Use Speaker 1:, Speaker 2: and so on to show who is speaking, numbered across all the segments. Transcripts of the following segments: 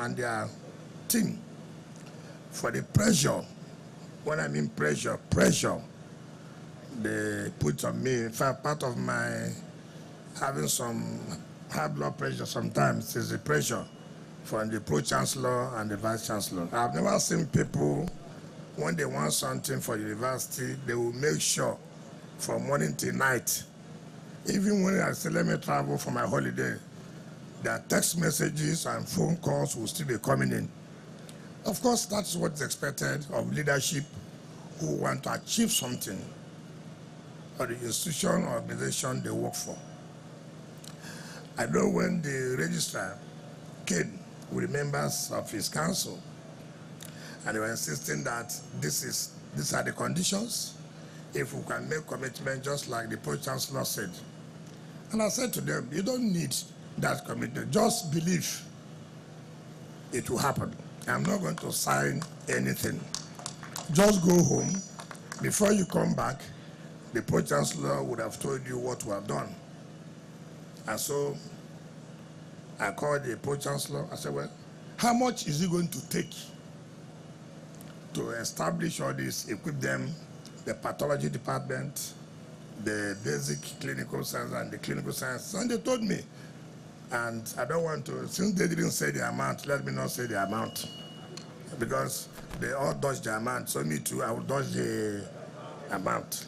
Speaker 1: and their team for the pressure. When I mean pressure, they put on me. In fact, part of my having some high blood pressure sometimes is the pressure from the pro-chancellor and the vice-chancellor. I've never seen people, when they want something for university, they will make sure from morning till night. Even when I say, let me travel for my holiday, their text messages and phone calls will still be coming in. Of course, that's what's expected of leadership who want to achieve something or the institution or organization they work for. I know when the registrar came with members of his council, and they were insisting that these are the conditions, if we can make commitment just like the pro-chancellor said. And I said to them, you don't need that commitment, just believe it will happen. I'm not going to sign anything. Just go home. Before you come back, the pro-chancellor would have told you what we have done. And so I called the pro-chancellor. I said, well, how much is it going to take to establish all this, equip them, the pathology department, the basic clinical science and the clinical science? And they told me. And I don't want to, since they didn't say the amount, let me not say the amount. Because they all dodged the amount, so me too, I will dodge the amount.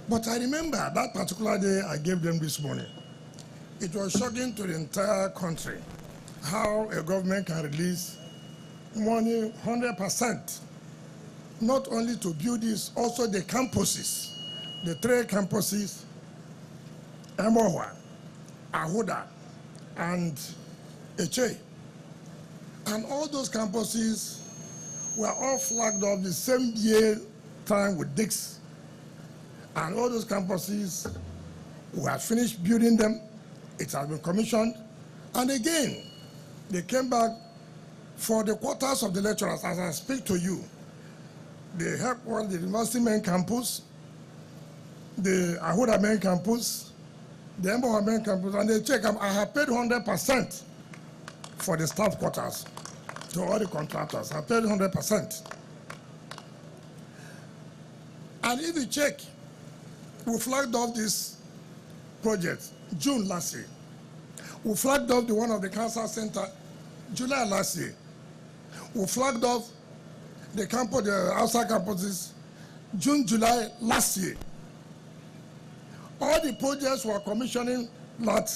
Speaker 1: But I remember that particular day I gave them this money. It was shocking to the entire country how a government can release money 100%, not only to build this, also the campuses, the 3 campuses, Emohua, Ahuda, and Eche. And all those campuses were all flagged off the same year time with Dix. And all those campuses, we have finished building them. It has been commissioned. And again, they came back for the quarters of the lecturers. As I speak to you, they helped on the University Main Campus, the Ahuda Main Campus, the Emohua Main Campus, and they check, I have paid 100% for the staff quarters to all the contractors. I paid 100%. And if you check, we flagged off this project June last year. We flagged off the one of the cancer center July last year. We flagged off the campus, the outside campuses June, July last year. All the projects were commissioning that.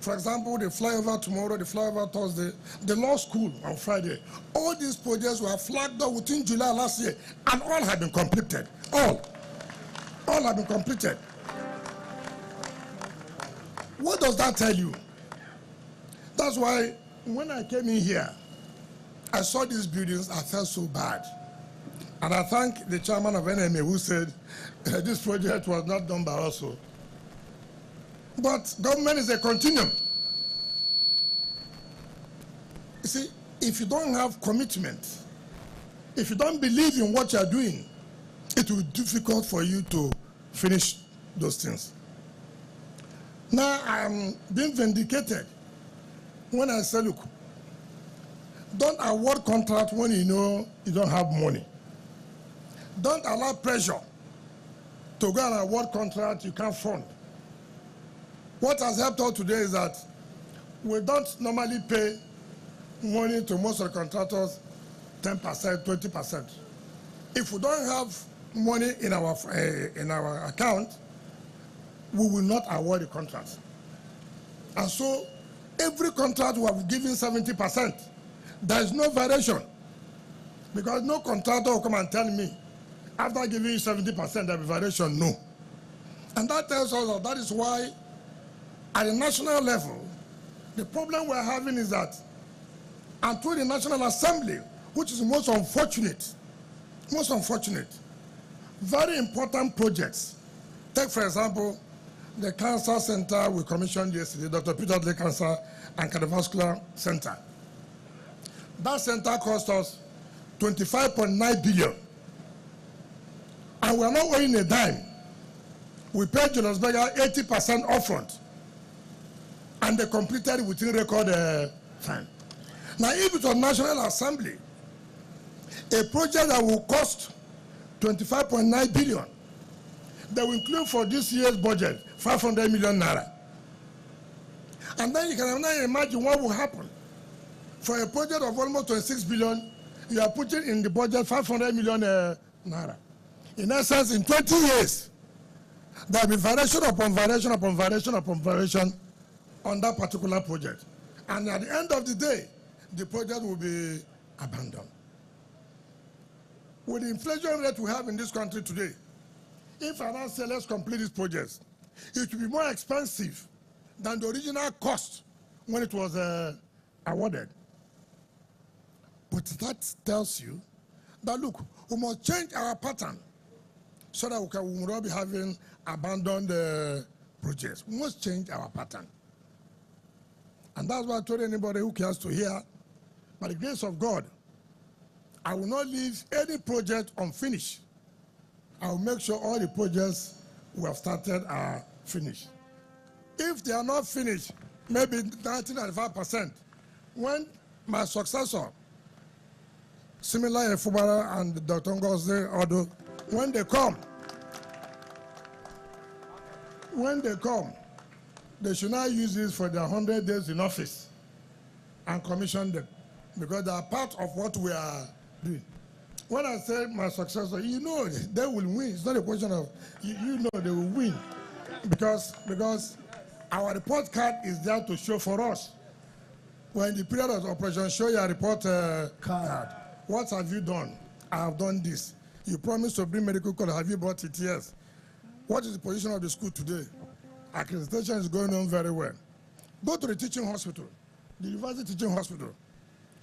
Speaker 1: For example, the flyover tomorrow, the flyover Thursday, the law school on Friday. All these projects were flagged up within July last year, and all have been completed. All have been completed. What does that tell you? That's why when I came in here, I saw these buildings, I felt so bad. And I thank the chairman of NMA who said this project was not done by us. But government is a continuum. You see, if you don't have commitment, if you don't believe in what you're doing, it will be difficult for you to finish those things. Now I'm being vindicated when I say, look, don't award contract when you know you don't have money. Don't allow pressure to go and award contract you can't fund. What has helped us today is that we don't normally pay money to most of the contractors 10%, 20%. If we don't have money in our account, we will not award the contract. And so every contract we have given 70%. There is no variation, because no contractor will come and tell me after giving you 70% there will be variation. No. And that tells us that is why at the national level, the problem we're having is that until the National Assembly, which is most unfortunate, very important projects. Take, for example, the Cancer Center we commissioned yesterday, Dr. Peter Lee Cancer and Cardiovascular Center. That center cost us 25.9 billion. And we're not owing a dime. We paid Jonas Berger 80% upfront. And they completed it within record time. Now, if it was National Assembly, a project that will cost 25.9 billion, that will include for this year's budget 500 million naira. And then you can now imagine what will happen. For a project of almost 26 billion, you are putting in the budget 500 million naira. In essence, in 20 years, there will be variation upon variation upon variation upon variation on that particular project. And at the end of the day, the project will be abandoned. With the inflation rate we have in this country today, if I now say let's complete these projects, it will be more expensive than the original cost when it was awarded. But that tells you that, look, we must change our pattern so that we will not be having abandoned projects. We must change our pattern. And that's why I told anybody who cares to hear, by the grace of God, I will not leave any project unfinished. I will make sure all the projects we have started are finished. If they are not finished, maybe 95%, when my successor, similar Fubara and Dr. Ngozi Odo, when they come, they should not use this for their 100 days in office and commission them, because they are part of what we are doing. When I say my successor, you know they will win. It's not a question of, you know they will win. Because our report card is there to show for us. When the period of operation, show your report card. What have you done? I have done this. You promised to bring medical card. Have you brought it? Yes. What is the position of the school today? Accreditation is going on very well. Go to the teaching hospital, the university teaching hospital.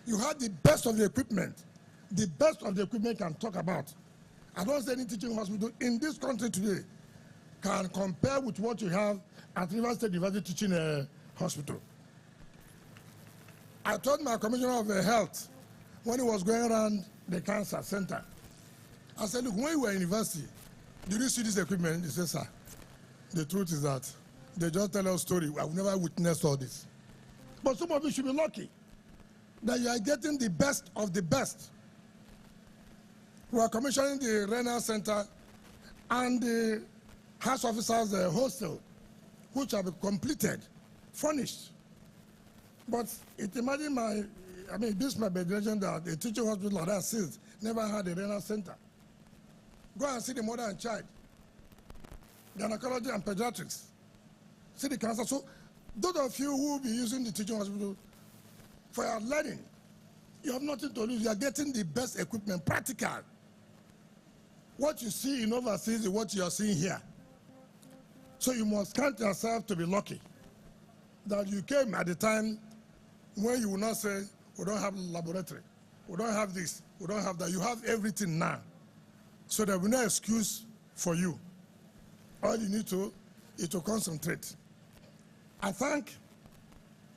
Speaker 1: You have the best of the equipment. The best of the equipment can talk about. I don't say any teaching hospital in this country today can compare with what you have at River State University Teaching Hospital. I told my commissioner of health when he was going around the cancer center, I said, look, when you were in university, did you see this equipment? He said, sir, the truth is that they just tell us story. I've never witnessed all this. But some of you should be lucky that you are getting the best of the best. We are commissioning the renal center and the house officers' hostel, which have been completed, furnished. But imagine this my legend that a teaching hospital like that since never had a renal center. Go and see the mother and child, gynecology and pediatrics. See the cancer. So those of you who will be using the teaching hospital for your learning, you have nothing to lose. You are getting the best equipment, practical. What you see in overseas is what you are seeing here. So you must count yourself to be lucky that you came at the time when you will not say, we don't have laboratory, we don't have this, we don't have that. You have everything now. So there will be no excuse for you. All you need to is to concentrate. I thank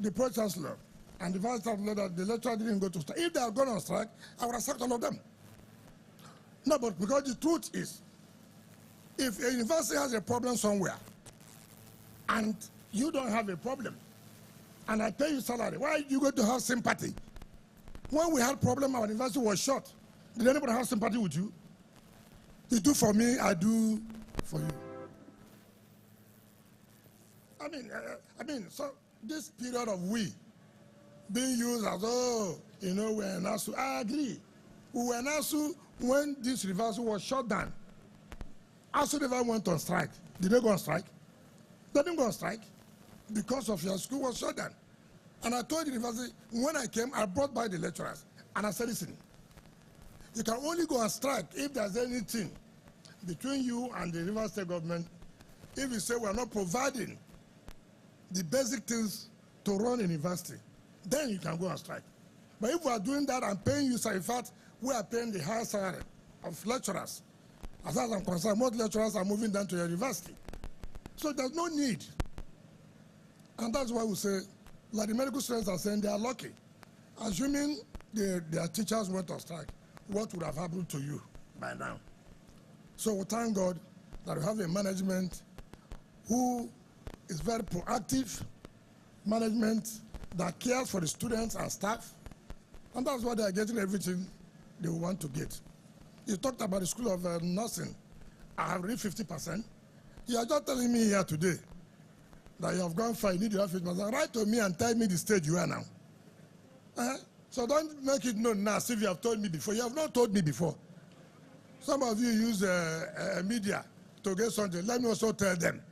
Speaker 1: the Pro-Chancellor and the Vice-Chancellor that the lecturer didn't go to strike. If they had gone on strike, I would have sacked all of them. No, but because the truth is, if a university has a problem somewhere and you don't have a problem, and I pay you salary, why are you going to have sympathy? When we had problem, our university was shut. Did anybody have sympathy with you? You do for me, I do for you. So this period of we being used as, we're in ASU, I agree. We were in ASU when this university was shut down. ASU never went on strike. Did they go on strike? They didn't go on strike because of your school was shut down. And I told the university, when I came, I brought by the lecturers. And I said, listen, you can only go on strike if there's anything between you and the River State government. If you say we're not providing the basic things to run a university, then you can go on strike. But if we are doing that and paying you, in fact, we are paying the high salary of lecturers. As far as I'm concerned, most lecturers are moving down to your university. So there's no need. And that's why we say, like the medical students are saying, they are lucky. Assuming their teachers went on strike, what would have happened to you by now? So we thank God that we have a management who is very proactive, management that cares for the students and staff, And that's why they are getting everything they want to get. You talked about the school of nursing. I have reached 50%. You are just telling me here today that you have gone far, you need to have 50%. Write to me and tell me the stage you are now. So don't make it known now as if you have told me before. You have not told me before. Some of you use media to get something. Let me also tell them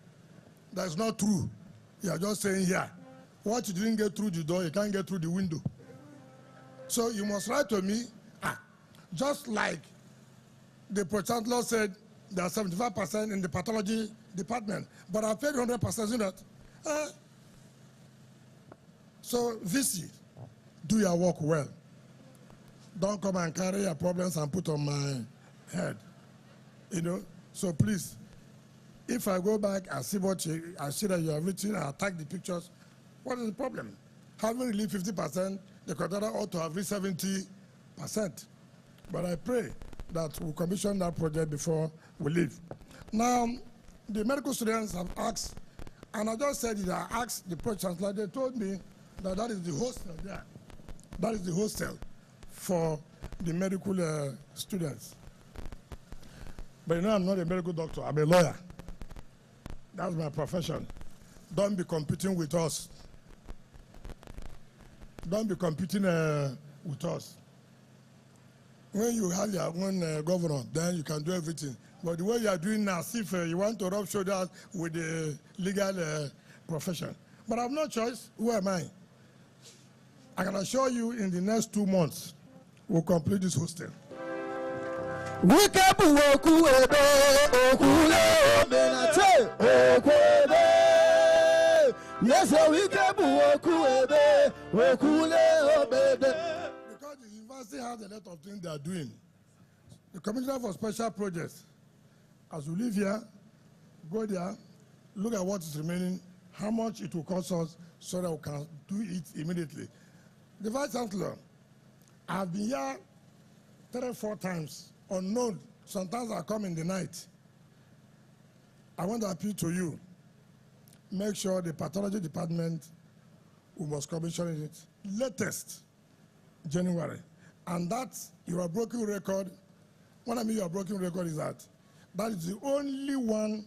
Speaker 1: that's not true. You are just saying here, what you didn't get through the door, you can't get through the window. So you must write to me, just like the Pro-Chancellor said, there are 75% in the pathology department, but I paid 100% in that. So VC, do your work well. Don't come and carry your problems and put on my head. So please, if I go back and see I see that you have written and attack the pictures, what is the problem? Having released 50%, the contractor ought to have reached 70%. But I pray that we'll commission that project before we leave. Now, the medical students have asked, and I just said it, I asked the Pro-Chancellor, they told me that that is the hostel there. That is the hostel for the medical students. But I'm not a medical doctor, I'm a lawyer. That's my profession. Don't be competing with us. Don't be competing with us. When you have your own governor, then you can do everything. But the way you are doing now, as if you want to rub shoulders with the legal profession. But I have no choice. Who am I? I can assure you in the next 2 months, we'll complete this hostel. Yes, because the university has a lot of things they are doing. The Commissioner for Special Projects, as we live here, go there, look at what is remaining, how much it will cost us so that we can do it immediately. The Vice Chancellor, I have been here 3 or 4 times, unknown. Sometimes I come in the night. I want to appeal to you. Make sure the pathology department, we must commission it latest January. And that's your broken record. What I mean your broken record is that is the only one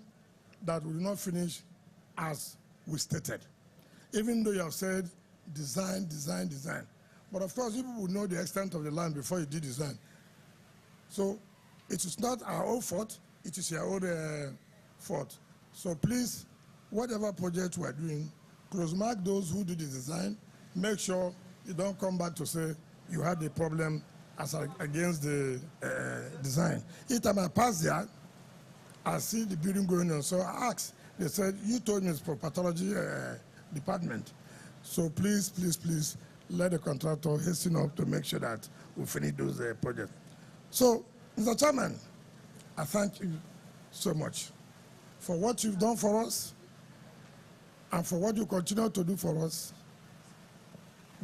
Speaker 1: that will not finish as we stated. Even though you have said design, design, design. But of course, people will know the extent of the land before you did design. So it is not our own fault, it is your own fault. So please, whatever project we're doing, cross-mark those who do the design, make sure you don't come back to say you had a problem as against the design. Each time I pass there, I see the building going on. So I asked, they said, you told me it's for pathology department. So please, please, please, let the contractor hasten up to make sure that we finish those projects. So, Mr. Chairman, I thank you so much for what you've done for us and for what you continue to do for us.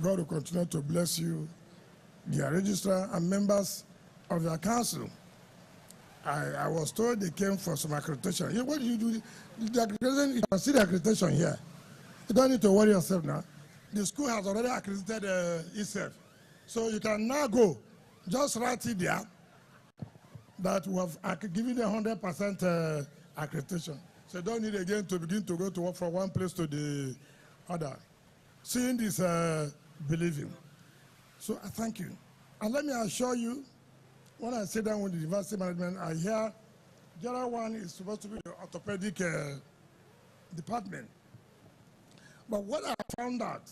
Speaker 1: God will continue to bless you, dear registrar and members of your council. I was told they came for some accreditation. What do you do? The accreditation, you can see the accreditation here. You don't need to worry yourself now. The school has already accredited itself. So you can now go, just write it there that we have given a 100% accreditation. So you don't need again to begin to go to work from one place to the other. Seeing this, believing. So I thank you. And let me assure you, when I sit down with the university management, I hear the other one is supposed to be the orthopedic department. But what I found out,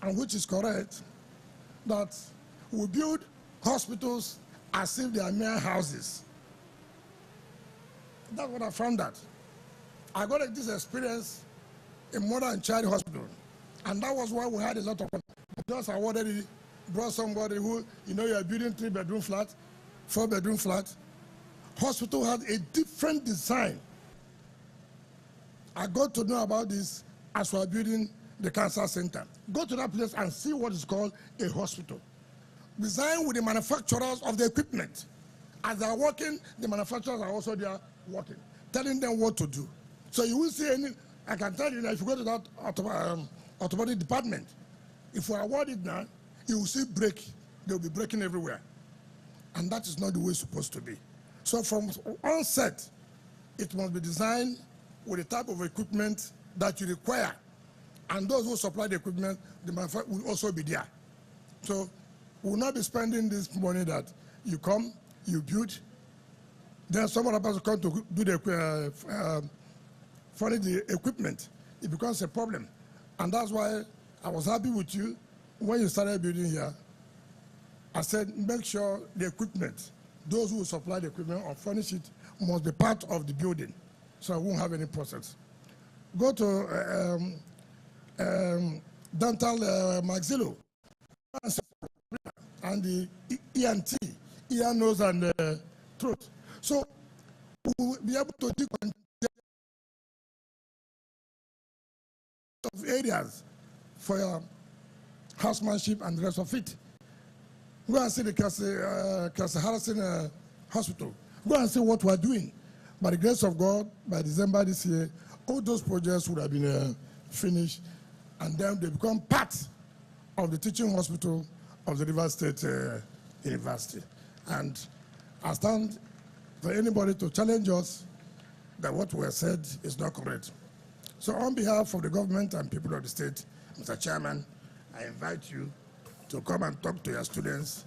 Speaker 1: and which is correct, that we build hospitals as if they are mere houses. That's what I found out. I got this experience in Mother and Child Hospital, and that was why we had a lot of just awarded it, brought somebody who, you are building 3-bedroom flat, 4-bedroom flat. Hospital had a different design. I got to know about this as we are building the cancer center. Go to that place and see what is called a hospital. Designed with the manufacturers of the equipment. As they are working, the manufacturers are also there working, telling them what to do. So you will see any, I can tell you that if you go to that orthopedic department, if we award it now, you will see break. They'll be breaking everywhere. And that is not the way it's supposed to be. So from onset, it must be designed with the type of equipment that you require. And those who supply the equipment, the manufacturer will also be there. So we will not be spending this money that you come, you build, then some other person come to do the furnish the equipment. It becomes a problem. And that's why I was happy with you when you started building here. I said, make sure the equipment, those who supply the equipment or furnish it, must be part of the building, so I won't have any process. Go to dental maxillo and the ENT, ear, nose, and throat. So we'll be able to decongestion of areas for your housemanship and the rest of it. Go and see the Castle Harrison Hospital. Go and see what we're doing. By the grace of God, by December this year, all those projects would have been finished, and then they become part of the teaching hospital of the Rivers State University. And I stand for anybody to challenge us that what we have said is not correct. So on behalf of the government and people of the state, Mr. Chairman, I invite you to come and talk to your students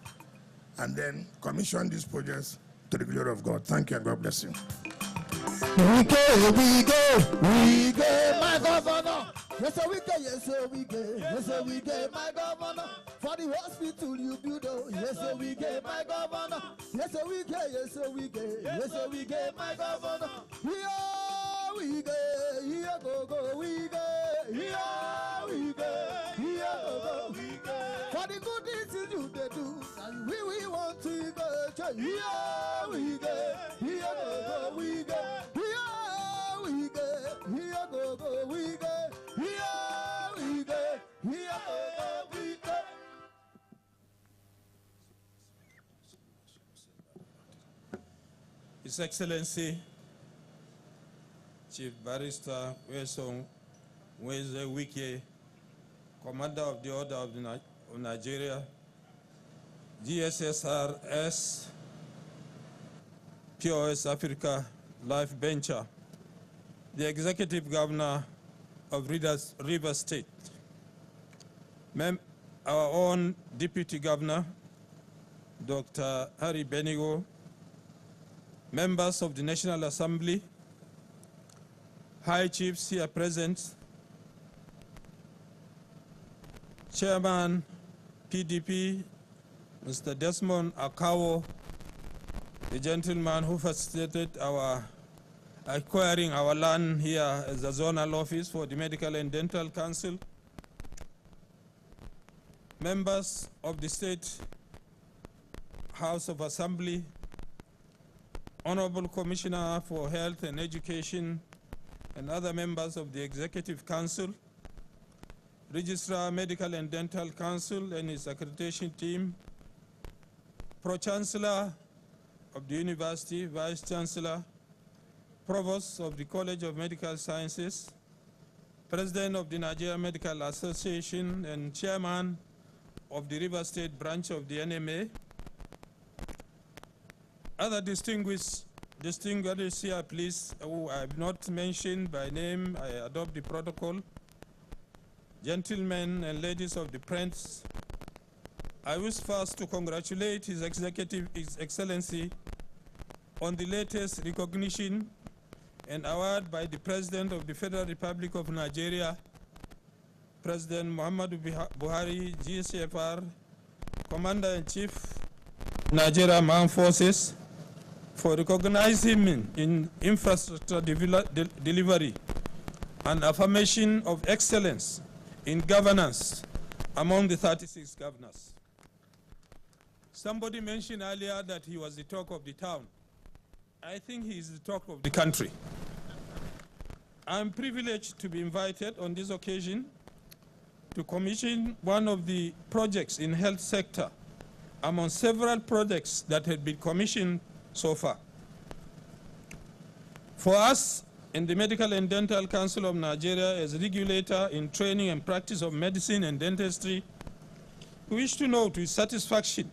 Speaker 1: and then commission these projects to the glory of God. Thank you and God bless you.
Speaker 2: We go, my governor. Yes, sir, we go, yes, sir, we go. Yes, sir, we go, my governor. For the hospital you build, oh. Yes, sir, we go, my governor. Yes, sir, we go, yes, sir, we go. Yes, sir, we go, my governor. We go, here go, we go. Here we go, here go, we go. For the good things you do, and we want to go. Here we go, here go, we go. Here we go, here go, we go. Here we go, here go, we go.
Speaker 3: His Excellency, Chief Barrister Wike, Commander of the Order of Nigeria, GSSRS, POS Africa Life Venture, the Executive Governor of Rivers State, our own Deputy Governor, Dr. Harry Benigo, members of the National Assembly, High Chiefs here present, Chairman, PDP, Mr. Desmond Akawo, the gentleman who facilitated our acquiring our land here as a zonal office for the Medical and Dental Council, members of the State House of Assembly, Honorable Commissioner for Health and Education, and other members of the Executive Council, Registrar Medical and Dental Council and his accreditation team, Pro-Chancellor of the University, Vice Chancellor, Provost of the College of Medical Sciences, President of the Nigeria Medical Association and Chairman of the River State branch of the NMA, other distinguished here, please, who I have not mentioned by name, I adopt the protocol. Gentlemen and ladies of the press, I wish first to congratulate His Excellency on the latest recognition and award by the President of the Federal Republic of Nigeria, President Muhammadu Buhari, GCFR, Commander-in-Chief, Nigerian Armed Forces, for recognizing him in infrastructure delivery and affirmation of excellence in governance among the 36 governors. Somebody mentioned earlier that he was the talk of the town. I think he is the talk of the country. I'm privileged to be invited on this occasion to commission one of the projects in health sector among several projects that had been commissioned so far. For us in the Medical and Dental Council of Nigeria as regulator in training and practice of medicine and dentistry, We wish to note with satisfaction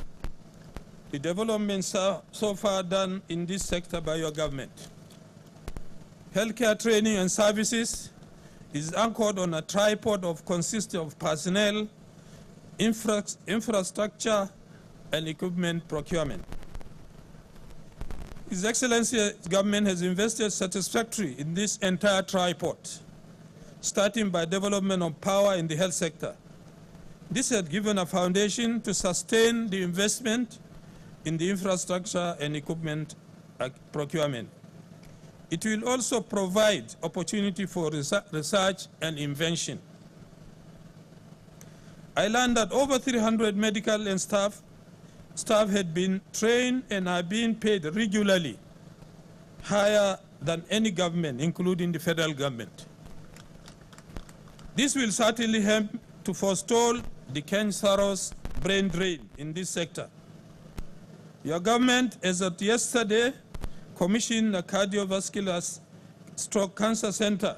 Speaker 3: the developments so far done in this sector by your government. Healthcare training and services is anchored on a tripod consisting of personnel, infrastructure, and equipment procurement. His Excellency's government has invested satisfactorily in this entire tripod, starting by development of power in the health sector. This has given a foundation to sustain the investment in the infrastructure and equipment procurement. It will also provide opportunity for research and invention. I learned that over 300 medical and staff had been trained and are being paid regularly, higher than any government, including the federal government. This will certainly help to forestall the cancerous brain drain in this sector. Your government, as of yesterday, commissioned a cardiovascular stroke cancer center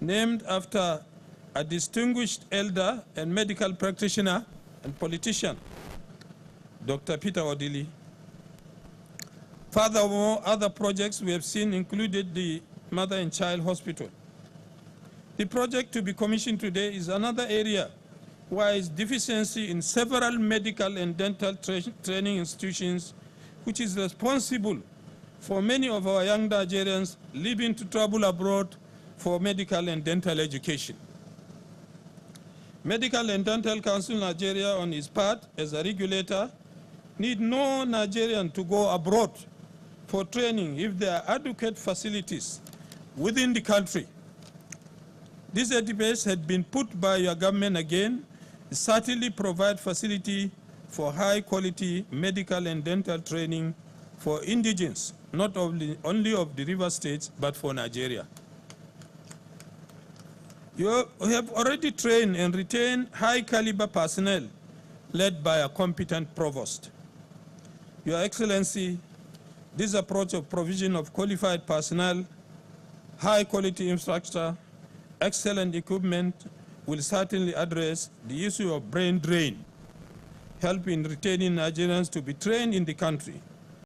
Speaker 3: named after a distinguished elder and medical practitioner and politician, Dr. Peter Odili. Furthermore, other projects we have seen included the Mother and Child Hospital. The project to be commissioned today is another area where is deficiency in several medical and dental training institutions, which is responsible for many of our young Nigerians living to travel abroad for medical and dental education. Medical and Dental Council Nigeria, on its part, as a regulator, need no Nigerian to go abroad for training if there are adequate facilities within the country. This database had been put by your government again, certainly provide facility for high-quality medical and dental training for indigents, not only of the river states, but for Nigeria. You have already trained and retained high-caliber personnel led by a competent provost. Your Excellency, this approach of provision of qualified personnel, high-quality infrastructure, excellent equipment will certainly address the issue of brain drain, helping retaining Nigerians to be trained in the country